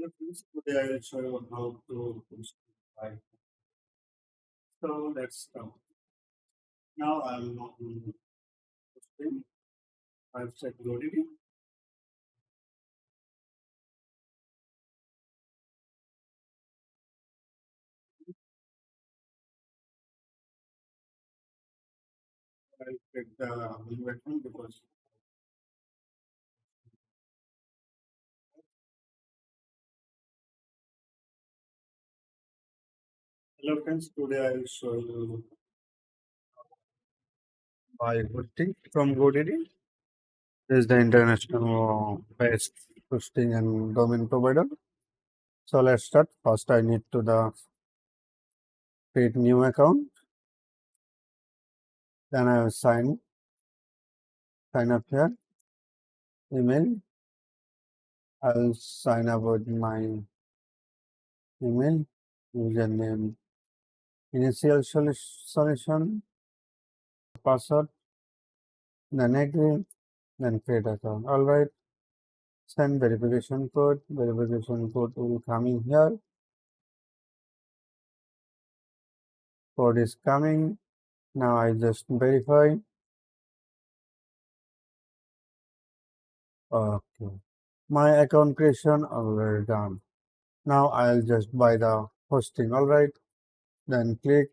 Hello friends, today I will show you how to post file. So let's start. Now I'm on posting. I've checked GoDaddy. I'll check the new account because hello friends, today I will show you by hosting from GoDaddy. This is the international best hosting and domain provider. So let's start. First I need to the create new account. Then I will sign up here. Email. I'll sign up with my email, username, initial solution, password, then agree, then create account. All right, send verification code. Verification code will come in here. Code is coming. Now I just verify. Okay, my account creation already done. Now I'll just buy the hosting. All right, then click.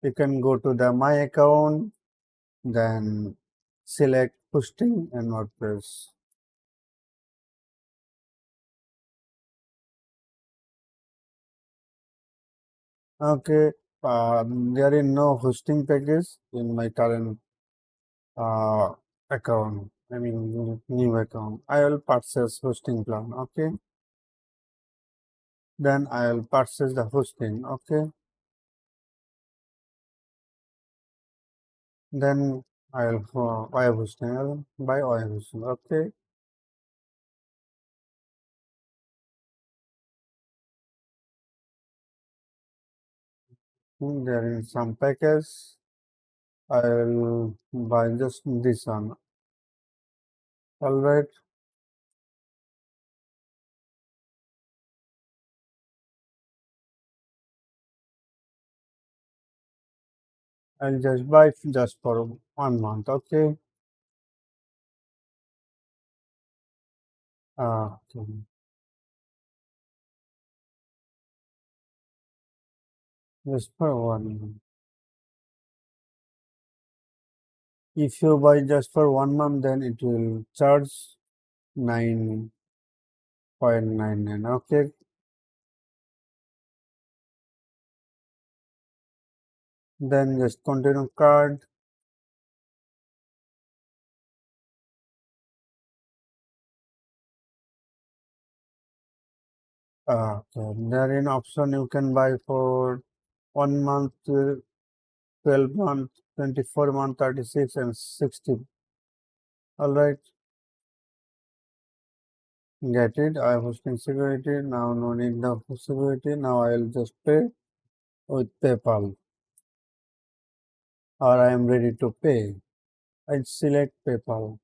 You can go to the my account, then select hosting and WordPress. Okay, there is no hosting package in my current uh, account. I mean, new account. I will purchase hosting plan. Okay, then I will purchase the hosting. Okay, then I will buy hosting. I will buy oil hosting. Okay, there is some package. I will buy just this one. All right, I'll just buy just for 1 month. Okay. Okay. Just for 1 month. If you buy just for 1 month, then it will charge 9.99. Okay, then just continue card. Okay, there in option you can buy for 1 month, 12 month, 24 month, 36 and 60. All right, get it. I am hosting security. Now no need the security. Now I'll just pay with PayPal, or I am ready to pay. I select PayPal.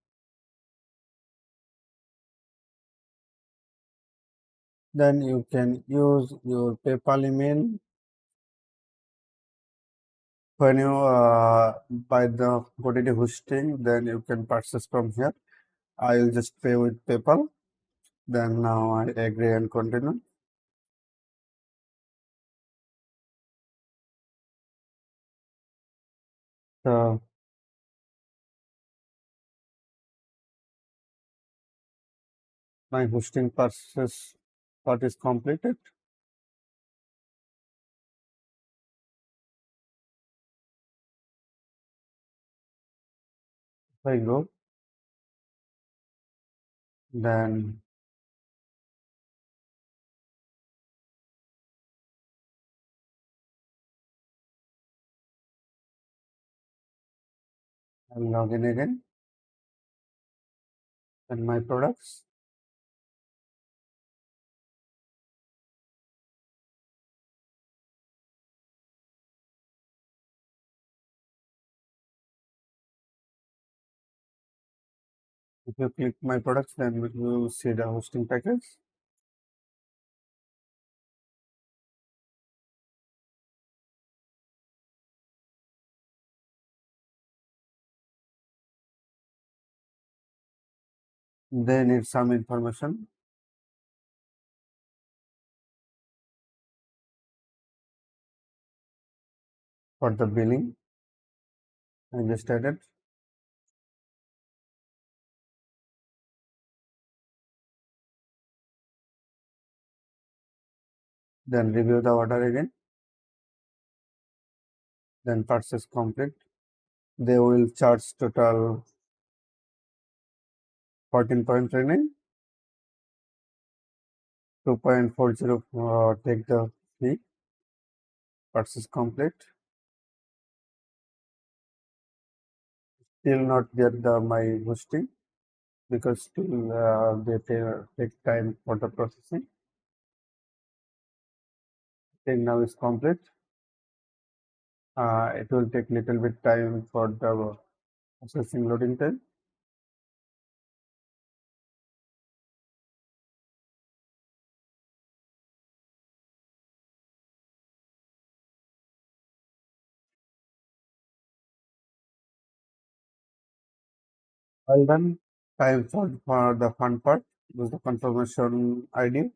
Then you can use your PayPal email. When you buy the GoDaddy hosting, then you can purchase from here. I'll just pay with PayPal. Then now I agree and continue. So my hosting purchase part is completed. If I go, then I'll log in again and my products. If you click my products, then you will see the hosting package. They need some information for the billing. I just added. Then review the order again. Then purchase complete. They will charge total 14.39, 2.40 take the fee. Purchase complete. Still not get the my hosting because still they take time for the processing. Thing now is complete. It will take little bit time for the processing loading time. Well done. Time for the fun part. This is the confirmation ID.